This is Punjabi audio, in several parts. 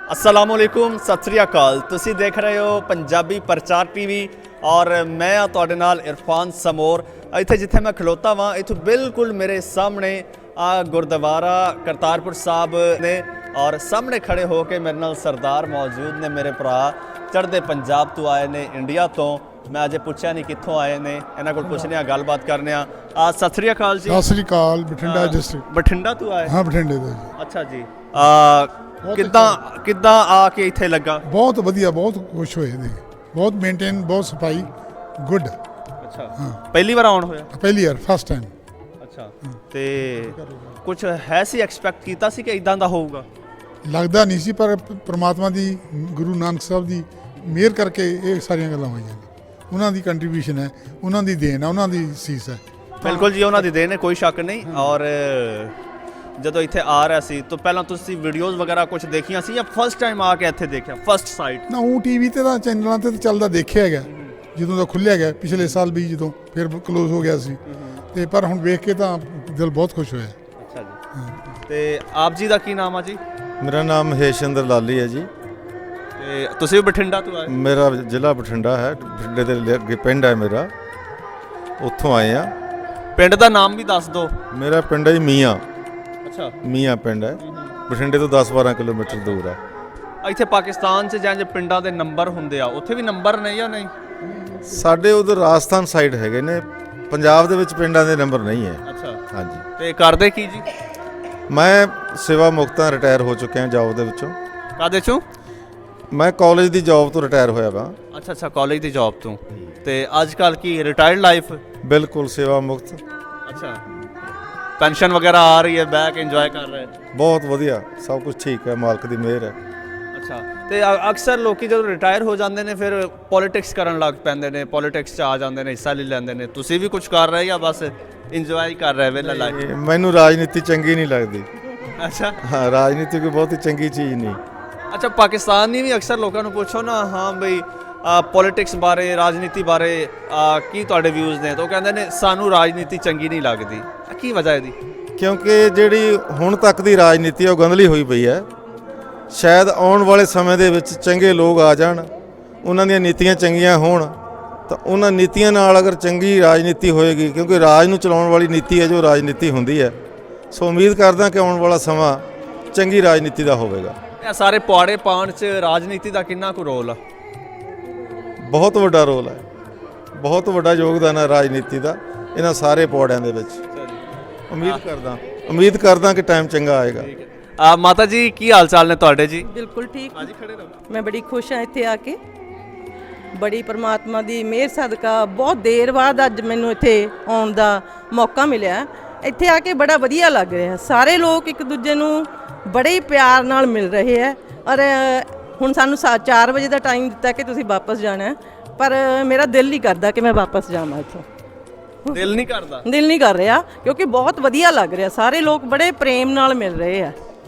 अस्सलामुअलैकुम सत श्री अकाल। तुसी देख रहे हो पंजाबी प्रचार टीवी और मैं हाँ तुहाडे नाल इरफान समोर। इत्थे जिथे मैं खलोता वां इत्थों बिल्कुल मेरे सामने गुरुद्वारा करतारपुर साहब ने और सामने खड़े होके मेरे नाल सरदार मौजूद ने। मेरे भरा चढ़दे पंजाब तो आए ने, इंडिया तो। मैं अजे पुछया नहीं कित्थों आए ने, इन्हां कोल पुछने गल बात करने। सत श्री अकाल जी। सत श्री अकाल। बठिंडा डिस्ट्रिक्ट। बठिंडा तो आए? हाँ बठिंडे तो जी। अच्छा जी। किद्दां आके इत्थे लगा? बहुत वधिया, बहुत खुश होए ने, बहुत मेंटेन, बहुत सफाई गुड। अच्छा हाँ। पहली बार आउण होया? पहली बार फर्स्ट टाइम। अच्छा ते कुछ है सी एक्सपैक्ट कीता सी कि इदां दा होਊਗਾ? लगदा नहीं सी, पर परमात्मा दी, गुरु नानक साहब दी मेहर करके ये सारियां गल्लां होईਆਂ ਨੇ। ਉਹਨਾਂ ਦੀ ਕੰਟਰੀਬਿਊਸ਼ਨ ਹੈ, ਉਹਨਾਂ ਦੀ ਦੇਣ ਹੈ, ਉਹਨਾਂ ਦੀ ਸੀਸ ਹੈ। ਬਿਲਕੁਲ ਜੀ, ਉਹਨਾਂ ਦੀ ਦੇਣ ਹੈ, ਕੋਈ ਸ਼ੱਕ ਨਹੀਂ। ਔਰ ਜਦੋਂ ਇੱਥੇ ਆ ਰਿਹਾ ਸੀ ਤਾਂ ਪਹਿਲਾਂ ਤੁਸੀਂ ਵੀਡੀਓਜ਼ ਵਗੈਰਾ ਕੁਝ ਦੇਖੀਆਂ ਸੀ ਜਾਂ ਫਸਟ ਟਾਈਮ ਆ ਕੇ ਇੱਥੇ ਦੇਖਿਆ ਫਸਟ ਸਾਈਟ? ਨਾ ਉਹ ਟੀਵੀ ਤੇ ਤਾਂ ਚੈਨਲਾਂ ਤੇ ਚੱਲਦਾ ਦੇਖਿਆ ਹੈਗਾ ਜਦੋਂ ਦਾ ਖੁੱਲਿਆ ਗਿਆ ਪਿਛਲੇ ਸਾਲ ਵੀ, ਜਦੋਂ ਫਿਰ ਕਲੋਜ਼ ਹੋ ਗਿਆ ਸੀ ਤੇ ਪਰ ਹੁਣ ਵੇਖ ਕੇ ਤਾਂ ਦਿਲ ਬਹੁਤ ਖੁਸ਼ ਹੋਇਆ। ਅੱਛਾ ਜੀ। ਤੇ ਆਪ ਜੀ ਦਾ ਕੀ ਨਾਮ ਆ ਜੀ? ਮੇਰਾ ਨਾਮ ਮਹੇਸ਼ਿੰਦਰ ਲਾਲੀ ਹੈ ਜੀ। ਤੇ ਤੁਸੀਂ ਵੀ ਬਠਿੰਡਾ ਤੋਂ ਆਏ? ਮੇਰਾ ਜ਼ਿਲ੍ਹਾ ਬਠਿੰਡਾ ਹੈ, ਬਠਿੰਡੇ ਦੇ ਅੱਗੇ ਪਿੰਡ ਹੈ ਮੇਰਾ, ਉੱਥੋਂ ਆਏ ਆ। ਪਿੰਡ ਦਾ ਨਾਮ ਵੀ ਦੱਸ ਦਿਓ। ਮੇਰਾ ਪਿੰਡ ਹੈ ਜੀ ਮੀਆਂ। ਅੱਛਾ। ਮੀਆਂ ਪਿੰਡ ਹੈ, ਬਠਿੰਡੇ ਤੋਂ 10-12 ਕਿਲੋਮੀਟਰ ਦੂਰ ਹੈ। ਇੱਥੇ ਪਾਕਿਸਤਾਨ 'ਚ ਜਾਂ ਜੇ ਪਿੰਡਾਂ ਦੇ ਨੰਬਰ ਹੁੰਦੇ ਆ ਉੱਥੇ ਵੀ ਨੰਬਰ ਨੇ ਜਾਂ ਨਹੀਂ? ਸਾਡੇ ਉਧਰ ਰਾਜਸਥਾਨ ਸਾਈਡ ਹੈਗੇ ਨੇ, ਪੰਜਾਬ ਦੇ ਵਿੱਚ ਪਿੰਡਾਂ ਦੇ ਨੰਬਰ ਨਹੀਂ ਹੈ। ਅੱਛਾ ਹਾਂਜੀ। ਤੇ ਕਰਦੇ ਕੀ ਜੀ? ਮੈਂ ਸੇਵਾ ਮੁਕਤਾਂ ਰਿਟਾਇਰ ਹੋ ਚੁੱਕਿਆ ਜੌਬ ਦੇ ਵਿੱਚੋਂ। ਕਾਹਦੇ ਚੋਂ? ਮੈਂ ਕਾਲਜ ਦੀ ਜੌਬ ਤੋਂ ਰਿਟਾਇਰ ਹੋਇਆ ਵਾ। ਅੱਛਾ ਅੱਛਾ, ਕਾਲਜ ਦੀ ਜੌਬ ਤੋਂ। ਤੇ ਅੱਜ ਕੱਲ੍ਹ ਕੀ ਰਿਟਾਇਰਡ ਲਾਈਫ? ਬਿਲਕੁਲ ਸੇਵਾ ਮੁਕਤ। ਅੱਛਾ, ਪੈਨਸ਼ਨ ਵਗੈਰਾ ਆ ਰਹੀ ਹੈ, ਬਹਿ ਕੇ ਇੰਜੋਏ ਕਰ ਰਹੇ? ਬਹੁਤ ਵਧੀਆ, ਸਭ ਕੁਝ ਠੀਕ ਹੈ, ਮਾਲਕ ਦੀ ਮਿਹਰ ਹੈ। ਅੱਛਾ। ਤੇ ਅਕਸਰ ਲੋਕੀ ਜਦੋਂ ਰਿਟਾਇਰ ਹੋ ਜਾਂਦੇ ਨੇ ਫਿਰ ਪੋਲੀਟਿਕਸ ਕਰਨ ਲੱਗ ਪੈਂਦੇ ਨੇ, ਪੋਲੀਟਿਕਸ 'ਚ ਆ ਜਾਂਦੇ ਨੇ, ਹਿੱਸਾ ਲੈ ਲੈਂਦੇ ਨੇ। ਤੁਸੀਂ ਵੀ ਕੁਝ ਕਰ ਰਹੇ ਜਾਂ ਬਸ ਇੰਜੋਏ ਕਰ ਰਹੇ ਵੇਲਾ ਲਾਈਫ? ਮੈਨੂੰ ਰਾਜਨੀਤੀ ਚੰਗੀ ਨਹੀਂ ਲੱਗਦੀ। ਅੱਛਾ ਹਾਂ, ਰਾਜਨੀਤੀ ਕੋਈ ਬਹੁਤੀ ਚੰਗੀ ਚੀਜ਼ ਨਹੀਂ। ਅੱਛਾ, ਪਾਕਿਸਤਾਨੀ ਵੀ ਅਕਸਰ ਲੋਕਾਂ ਨੂੰ ਪੁੱਛੋ ਨਾ, ਹਾਂ ਬਈ ਪੋਲੀਟਿਕਸ ਬਾਰੇ, ਰਾਜਨੀਤੀ ਬਾਰੇ ਕੀ ਤੁਹਾਡੇ ਵਿਊਜ਼ ਨੇ, ਤਾਂ ਉਹ ਕਹਿੰਦੇ ਨੇ ਸਾਨੂੰ ਰਾਜਨੀਤੀ ਚੰਗੀ ਨਹੀਂ ਲੱਗਦੀ। ਕੀ ਵਜ੍ਹਾ ਇਹਦੀ? ਕਿਉਂਕਿ ਜਿਹੜੀ ਹੁਣ ਤੱਕ ਦੀ ਰਾਜਨੀਤੀ ਉਹ ਗੰਧਲੀ ਹੋਈ ਪਈ ਹੈ। ਸ਼ਾਇਦ ਆਉਣ ਵਾਲੇ ਸਮੇਂ ਦੇ ਵਿੱਚ ਚੰਗੇ ਲੋਕ ਆ ਜਾਣ, ਉਹਨਾਂ ਦੀਆਂ ਨੀਤੀਆਂ ਚੰਗੀਆਂ ਹੋਣ, ਤਾਂ ਉਹਨਾਂ ਨੀਤੀਆਂ ਨਾਲ ਅਗਰ ਚੰਗੀ ਰਾਜਨੀਤੀ ਹੋਏਗੀ, ਕਿਉਂਕਿ ਰਾਜ ਨੂੰ ਚਲਾਉਣ ਵਾਲੀ ਨੀਤੀ ਹੈ ਜੋ ਰਾਜਨੀਤੀ ਹੁੰਦੀ ਹੈ। ਸੋ ਉਮੀਦ ਕਰਦਾ ਕਿ ਆਉਣ ਵਾਲਾ ਸਮਾਂ ਚੰਗੀ ਰਾਜਨੀਤੀ ਦਾ ਹੋਵੇਗਾ। ਇਹ ਸਾਰੇ ਪੁਆੜੇ ਪਾਉਣ 'ਚ ਰਾਜਨੀਤੀ ਦਾ ਕਿੰਨਾ ਕੁ ਰੋਲ ਆ? ਬਹੁਤ ਵੱਡਾ ਰੋਲ ਹੈ, ਬਹੁਤ ਵੱਡਾ ਯੋਗਦਾਨ ਹੈ ਰਾਜਨੀਤੀ ਦਾ ਇਹਨਾਂ ਸਾਰੇ ਪੌੜਿਆਂ ਦੇ ਵਿੱਚ। ਉਮੀਦ ਕਰਦਾ ਕਿ ਟਾਈਮ ਚੰਗਾ ਆਏਗਾ। ਮਾਤਾ ਜੀ ਕੀ ਹਾਲ ਚਾਲ ਨੇ ਤੁਹਾਡੇ ਜੀ? ਬਿਲਕੁਲ ਠੀਕ। ਹਾਂਜੀ, ਖੜੇ ਰਹੋ। ਮੈਂ ਬੜੀ ਖੁਸ਼ ਹਾਂ ਇੱਥੇ ਆ ਕੇ, ਬੜੀ ਪਰਮਾਤਮਾ ਦੀ ਮਿਹਰ ਸਦਕਾ ਬਹੁਤ ਦੇਰ ਬਾਅਦ ਅੱਜ ਮੈਨੂੰ ਇੱਥੇ ਆਉਣ ਦਾ ਮੌਕਾ ਮਿਲਿਆ। ਇੱਥੇ ਆ ਕੇ ਬੜਾ ਵਧੀਆ ਲੱਗ ਰਿਹਾ। ਸਾਰੇ ਲੋਕ ਇੱਕ ਦੂਜੇ ਨੂੰ ਬੜੇ ਹੀ ਪਿਆਰ ਨਾਲ ਮਿਲ ਰਹੇ ਹੈ। ਔਰ ਹੁਣ ਸਾਨੂੰ 4 ਵਜੇ ਦਾ ਟਾਈਮ ਦਿੱਤਾ ਕਿ ਤੁਸੀਂ ਵਾਪਸ ਜਾਣਾ, ਪਰ ਮੇਰਾ ਦਿਲ ਨਹੀਂ ਕਰਦਾ ਕਿ ਮੈਂ ਵਾਪਸ ਜਾਵਾਂ ਇੱਥੋਂ। ਦਿਲ ਨਹੀਂ ਕਰਦਾ? ਦਿਲ ਨਹੀਂ ਕਰ ਰਿਹਾ, ਕਿਉਂਕਿ ਬਹੁਤ ਵਧੀਆ ਲੱਗ ਰਿਹਾ। ਸਾਰੇ ਲੋਕ ਬੜੇ ਪ੍ਰੇਮ ਨਾਲ ਮਿਲ ਰਹੇ ਆ।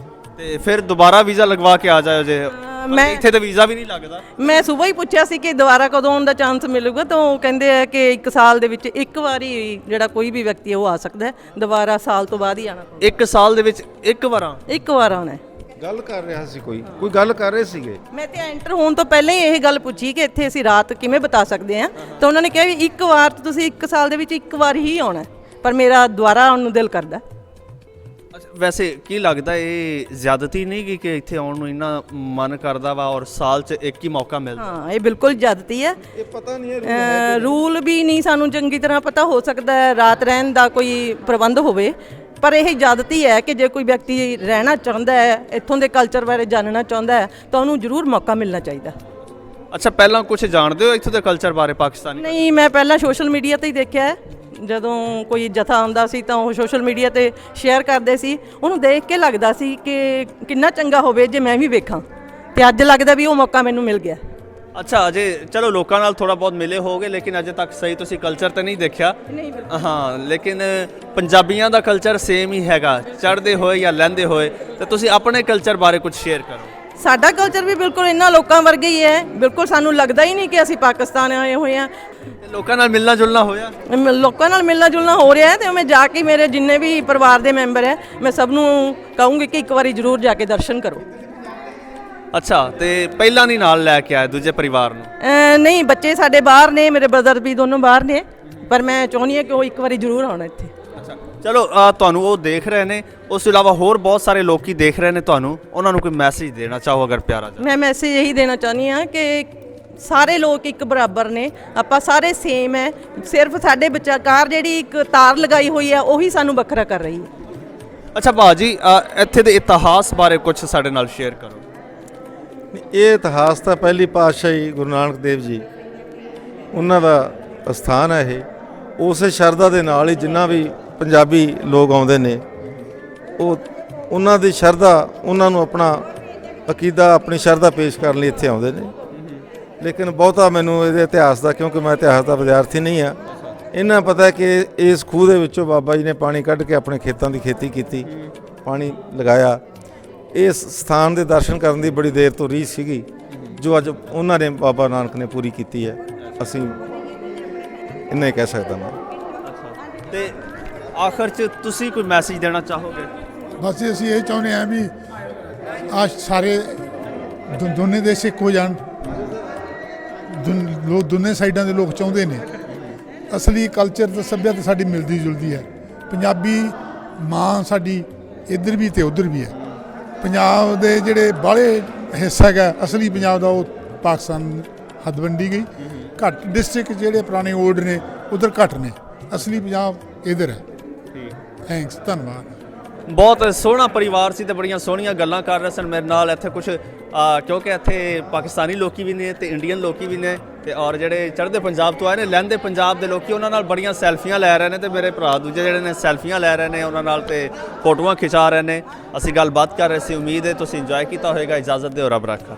ਤੇ ਫਿਰ ਦੁਬਾਰਾ ਵੀਜ਼ਾ ਲਗਵਾ ਕੇ ਆ ਜਾਇਓ ਜੇ। ਮੈਂ ਇੱਥੇ ਤਾਂ ਵੀਜ਼ਾ ਵੀ ਨਹੀਂ ਲੱਗਦਾ। ਮੈਂ ਸਵੇਰ ਹੀ ਪੁੱਛਿਆ ਸੀ ਕਿ ਦੁਬਾਰਾ ਕਦੋਂ ਆਉਣ ਦਾ ਚਾਂਸ ਮਿਲੂਗਾ, ਤਾਂ ਉਹ ਕਹਿੰਦੇ ਆ ਕਿ 1 ਸਾਲ ਦੇ ਵਿੱਚ ਇੱਕ ਵਾਰੀ ਜਿਹੜਾ ਕੋਈ ਵੀ ਵਿਅਕਤੀ ਹੈ ਉਹ ਆ ਸਕਦਾ ਹੈ, ਦੁਬਾਰਾ ਸਾਲ ਤੋਂ ਬਾਅਦ ਹੀ ਆਉਣਾ ਪਊਗਾ। 1 ਸਾਲ ਦੇ ਵਿੱਚ ਇੱਕ ਵਾਰ ਆਉਣਾ ਹੈ। ਗੱਲ ਕਰ ਰਿਹਾ ਸੀ ਕੋਈ ਗੱਲ ਕਰ ਰਹੇ ਸੀਗੇ। ਮੈਂ ਤੇ ਐਂਟਰ ਹੋਣ ਤੋਂ ਪਹਿਲਾਂ ਹੀ ਇਹ ਗੱਲ ਪੁੱਛੀ ਕਿ ਇੱਥੇ ਅਸੀਂ ਰਾਤ ਕਿਵੇਂ ਬਿਤਾ ਸਕਦੇ ਹਾਂ, ਤਾਂ ਉਹਨਾਂ ਨੇ ਕਿਹਾ ਵੀ ਇੱਕ ਵਾਰ ਤੁਸੀਂ 1 ਸਾਲ ਦੇ ਵਿੱਚ ਇੱਕ ਵਾਰ ਹੀ ਆਉਣਾ, ਪਰ ਮੇਰਾ ਦੁਬਾਰਾ ਆਉਣ ਨੂੰ ਦਿਲ ਕਰਦਾ। ਅੱਛਾ, ਵੈਸੇ ਕੀ ਲੱਗਦਾ ਇਹ ਜ਼ਿਆਦਤੀ ਨਹੀਂ ਕਿ ਇੱਥੇ ਆਉਣ ਨੂੰ ਇੰਨਾ ਮਨ ਕਰਦਾ ਵਾ ਔਰ ਸਾਲ 'ਚ ਇੱਕ ਹੀ ਮੌਕਾ ਮਿਲਦਾ? ਹਾਂ, ਇਹ ਬਿਲਕੁਲ ਜ਼ਿਆਦਤੀ ਹੈ। ਇਹ ਪਤਾ ਨਹੀਂ ਹੈ ਰੂਲ ਵੀ ਨਹੀਂ ਸਾਨੂੰ ਚੰਗੀ ਤਰ੍ਹਾਂ ਪਤਾ। ਹੋ ਸਕਦਾ ਹੈ ਰਾਤ ਰਹਿਣ ਦਾ ਕੋਈ ਪ੍ਰਬੰਧ ਹੋਵੇ, ਪਰ ਇਹ ਜ਼ਿਆਦਤੀ ਹੈ ਕਿ ਜੇ ਕੋਈ ਵਿਅਕਤੀ ਰਹਿਣਾ ਚਾਹੁੰਦਾ ਹੈ, ਇੱਥੋਂ ਦੇ ਕਲਚਰ ਬਾਰੇ ਜਾਣਨਾ ਚਾਹੁੰਦਾ ਹੈ, ਤਾਂ ਉਹਨੂੰ ਜ਼ਰੂਰ ਮੌਕਾ ਮਿਲਣਾ ਚਾਹੀਦਾ। ਅੱਛਾ, ਪਹਿਲਾਂ ਕੁਝ ਜਾਣਦੇ ਹੋ ਇੱਥੋਂ ਦੇ ਕਲਚਰ ਬਾਰੇ ਪਾਕਿਸਤਾਨੀ? ਨਹੀਂ, ਮੈਂ ਪਹਿਲਾਂ ਸੋਸ਼ਲ ਮੀਡੀਆ ਤੇ ਹੀ ਦੇਖਿਆ ਹੈ। ਜਦੋਂ ਕੋਈ ਜਥਾ ਆਉਂਦਾ ਸੀ ਤਾਂ ਉਹ ਸੋਸ਼ਲ ਮੀਡੀਆ ਤੇ ਸ਼ੇਅਰ ਕਰਦੇ ਸੀ, ਉਹਨੂੰ ਦੇਖ ਕੇ ਲੱਗਦਾ ਸੀ ਕਿ ਕਿੰਨਾ ਚੰਗਾ ਹੋਵੇ ਜੇ ਮੈਂ ਵੀ ਵੇਖਾਂ, ਤੇ ਅੱਜ ਲੱਗਦਾ ਵੀ ਉਹ ਮੌਕਾ ਮੈਨੂੰ ਮਿਲ ਗਿਆ। ਅੱਛਾ, ਅਜੇ ਚਲੋ ਲੋਕਾਂ ਨਾਲ ਥੋੜਾ ਬਹੁਤ ਮਿਲੇ ਹੋਗੇ, ਲੇਕਿਨ ਅਜੇ ਤੱਕ ਸਹੀ ਤੁਸੀਂ ਕਲਚਰ ਤਾਂ ਨਹੀਂ ਦੇਖਿਆ? ਨਹੀਂ। ਹਾਂ, ਲੇਕਿਨ ਪੰਜਾਬੀਆਂ ਦਾ ਕਲਚਰ ਸੇਮ ਹੀ ਹੈਗਾ, ਚੜ੍ਹਦੇ ਹੋਏ ਜਾਂ ਲਹਿੰਦੇ ਹੋਏ। ਤੇ ਤੁਸੀਂ ਆਪਣੇ ਕਲਚਰ ਬਾਰੇ ਕੁਝ ਸ਼ੇਅਰ ਕਰੋ। ਸਾਡਾ ਕਲਚਰ ਵੀ ਬਿਲਕੁਲ ਇਹਨਾਂ ਲੋਕਾਂ ਵਰਗਾ ਹੀ ਹੈ। ਬਿਲਕੁਲ ਸਾਨੂੰ ਲੱਗਦਾ ਹੀ ਨਹੀਂ ਕਿ ਅਸੀਂ ਪਾਕਿਸਤਾਨ ਆਏ ਹੋਏ ਹਾਂ। ਲੋਕਾਂ ਨਾਲ ਮਿਲਣਾ ਜੁਲਣਾ ਹੋਇਆ? ਲੋਕਾਂ ਨਾਲ ਮਿਲਣਾ ਜੁਲਣਾ ਹੋ ਰਿਹਾ ਹੈ, ਤੇ ਮੈਂ ਜਾ ਕੇ ਮੇਰੇ ਜਿੰਨੇ ਵੀ ਪਰਿਵਾਰ ਦੇ ਮੈਂਬਰ ਹੈ, ਮੈਂ ਸਭ ਨੂੰ ਕਹੂੰਗੀ ਕਿ ਇੱਕ ਵਾਰੀ ਜ਼ਰੂਰ ਜਾ ਕੇ ਦਰਸ਼ਨ ਕਰੋ। ਅੱਛਾ, ਤੇ ਪਹਿਲਾਂ ਨਹੀਂ ਨਾਲ ਲੈ ਕੇ ਆਏ ਦੂਜੇ ਪਰਿਵਾਰ ਨੂੰ? ਨਹੀਂ, ਬੱਚੇ ਸਾਡੇ ਬਾਹਰ ਨੇ, ਮੇਰੇ ਬ੍ਰਦਰ ਵੀ ਦੋਨੋਂ ਬਾਹਰ ਨੇ, ਪਰ ਮੈਂ ਚਾਹੁੰਦੀ ਹਾਂ ਕਿ ਉਹ ਇੱਕ ਵਾਰੀ ਜ਼ਰੂਰ ਆਉਣ ਇੱਥੇ। ਅੱਛਾ, ਚਲੋ ਤੁਹਾਨੂੰ ਉਹ ਦੇਖ ਰਹੇ ਨੇ, ਉਸ ਤੋਂ ਇਲਾਵਾ ਹੋਰ ਬਹੁਤ ਸਾਰੇ ਲੋਕੀ ਦੇਖ ਰਹੇ ਨੇ ਤੁਹਾਨੂੰ, ਉਹਨਾਂ ਨੂੰ ਕੋਈ ਮੈਸੇਜ ਦੇਣਾ ਚਾਹੋ ਅਗਰ ਪਿਆਰਾ ਜਿਹਾ? ਮੈਂ ਮੈਸੇਜ ਇਹੀ ਦੇਣਾ ਚਾਹੁੰਦੀ ਹਾਂ ਕਿ ਸਾਰੇ ਲੋਕ ਇੱਕ ਬਰਾਬਰ ਨੇ, ਆਪਾਂ ਸਾਰੇ ਸੇਮ ਹੈ, ਸਿਰਫ ਸਾਡੇ ਵਿਚਕਾਰ ਜਿਹੜੀ ਇੱਕ ਤਾਰ ਲਗਾਈ ਹੋਈ ਹੈ ਉਹੀ ਸਾਨੂੰ ਵੱਖਰਾ ਕਰ ਰਹੀ ਹੈ। ਅੱਛਾ ਭਾਜੀ, ਇੱਥੇ ਦੇ ਇਤਿਹਾਸ ਬਾਰੇ ਕੁਝ ਸਾਡੇ ਨਾਲ ਸ਼ੇਅਰ ਕਰੋ। ਇਹ ਇਤਿਹਾਸ ਤਾਂ ਪਹਿਲੀ ਪਾਤਸ਼ਾਹੀ ਗੁਰੂ ਨਾਨਕ ਦੇਵ ਜੀ ਉਹਨਾਂ ਦਾ ਸਥਾਨ ਹੈ। ਇਹ ਉਸੇ ਸ਼ਰਧਾ ਦੇ ਨਾਲ ਹੀ ਜਿੰਨਾ ਵੀ ਪੰਜਾਬੀ ਲੋਕ ਆਉਂਦੇ ਨੇ, ਉਹ ਉਹਨਾਂ ਦੀ ਸ਼ਰਧਾ, ਉਹਨਾਂ ਨੂੰ ਆਪਣਾ ਅਕੀਦਾ, ਆਪਣੀ ਸ਼ਰਧਾ ਪੇਸ਼ ਕਰਨ ਲਈ ਇੱਥੇ ਆਉਂਦੇ ਨੇ। ਲੇਕਿਨ ਬਹੁਤਾ ਮੈਨੂੰ ਇਹਦੇ ਇਤਿਹਾਸ ਦਾ, ਕਿਉਂਕਿ ਮੈਂ ਇਤਿਹਾਸ ਦਾ ਵਿਦਿਆਰਥੀ ਨਹੀਂ ਹਾਂ, ਇਹਨਾਂ ਪਤਾ ਕਿ ਇਸ ਖੂਹ ਦੇ ਵਿੱਚੋਂ ਬਾਬਾ ਜੀ ਨੇ ਪਾਣੀ ਕੱਢ ਕੇ ਆਪਣੇ ਖੇਤਾਂ ਦੀ ਖੇਤੀ ਕੀਤੀ, ਪਾਣੀ ਲਗਾਇਆ। ਇਸ ਸਥਾਨ ਦੇ ਦਰਸ਼ਨ ਕਰਨ ਦੀ ਬੜੀ ਦੇਰ ਤੋਂ ਰੀਝ ਸੀਗੀ, ਜੋ ਅੱਜ ਉਹਨਾਂ ਨੇ, ਬਾਬਾ ਨਾਨਕ ਨੇ ਪੂਰੀ ਕੀਤੀ ਹੈ। ਅਸੀਂ ਇੰਨਾ ਹੀ ਕਹਿ ਸਕਦਾ ਮੈਂ। ਤੇ ਆਖਰ 'ਚ ਤੁਸੀਂ ਕੋਈ ਮੈਸੇਜ ਦੇਣਾ ਚਾਹੋਗੇ? ਬਸ ਅਸੀਂ ਇਹ ਚਾਹੁੰਦੇ ਹਾਂ ਵੀ ਆ ਸਾਰੇ ਦੋਨੇ ਦੇਸ਼ ਇੱਕ ਹੋ ਜਾਣ। ਲੋਕ ਦੋਨੇ ਸਾਈਡਾਂ ਦੇ ਲੋਕ ਚਾਹੁੰਦੇ ਨੇ। ਅਸਲੀ ਕਲਚਰ ਤੇ ਸੱਭਿਅਤਾ ਸਾਡੀ ਮਿਲਦੀ ਜੁਲਦੀ ਹੈ। ਪੰਜਾਬੀ ਮਾਂ ਸਾਡੀ ਇੱਧਰ ਵੀ ਤੇ ਉੱਧਰ ਵੀ ਹੈ। ਪੰਜਾਬ ਦੇ ਜਿਹੜੇ ਬਾਹਲੇ ਹਿੱਸਾ ਹੈਗਾ ਅਸਲੀ ਪੰਜਾਬ ਦਾ, ਉਹ ਪਾਕਿਸਤਾਨ ਹੱਦਬੰਡੀ ਗਈ। ਘੱਟ ਡਿਸਟ੍ਰਿਕਟ ਜਿਹੜੇ ਪੁਰਾਣੇ ਓਲਡ ਨੇ ਉਧਰ ਘੱਟ ਨੇ, ਅਸਲੀ ਪੰਜਾਬ ਇੱਧਰ ਹੈ। ਥੈਂਕਸ, ਧੰਨਵਾਦ। ਬਹੁਤ ਸੋਹਣਾ ਪਰਿਵਾਰ ਸੀ ਤੇ ਬੜੀਆਂ ਸੋਹਣੀਆਂ ਗੱਲਾਂ ਕਰ ਰਹੇ ਸਨ ਮੇਰੇ ਨਾਲ। ਇੱਥੇ ਕੁਝ ਕਿਉਂਕਿ ਇੱਥੇ ਪਾਕਿਸਤਾਨੀ ਲੋਕੀ ਵੀ ਨੇ ਤੇ ਇੰਡੀਅਨ ਲੋਕੀ ਵੀ ਨੇ, ਤੇ ਔਰ ਜਿਹੜੇ ਚੜ੍ਹਦੇ ਪੰਜਾਬ ਤੋਂ ਆਏ ਨੇ, ਲਹਿੰਦੇ ਪੰਜਾਬ ਦੇ ਲੋਕੀ, ਉਹਨਾਂ ਨਾਲ ਬੜੀਆਂ ਸੈਲਫੀਆਂ ਲੈ ਰਹੇ ਨੇ। ਤੇ ਮੇਰੇ ਭਰਾ ਦੂਜੇ ਜਿਹੜੇ ਨੇ ਸੈਲਫੀਆਂ ਲੈ ਰਹੇ ਨੇ ਉਹਨਾਂ ਨਾਲ, ਤੇ ਫੋਟੋਆਂ ਖਿਚਾ ਰਹੇ ਨੇ। ਅਸੀਂ ਗੱਲਬਾਤ ਕਰ ਰਹੇ ਸੀ। ਉਮੀਦ ਹੈ ਤੁਸੀਂ ਇੰਜੋਏ ਕੀਤਾ ਹੋਵੇਗਾ। ਇਜਾਜ਼ਤ ਦਿਓ, ਰੱਬ ਰਾਖਾ।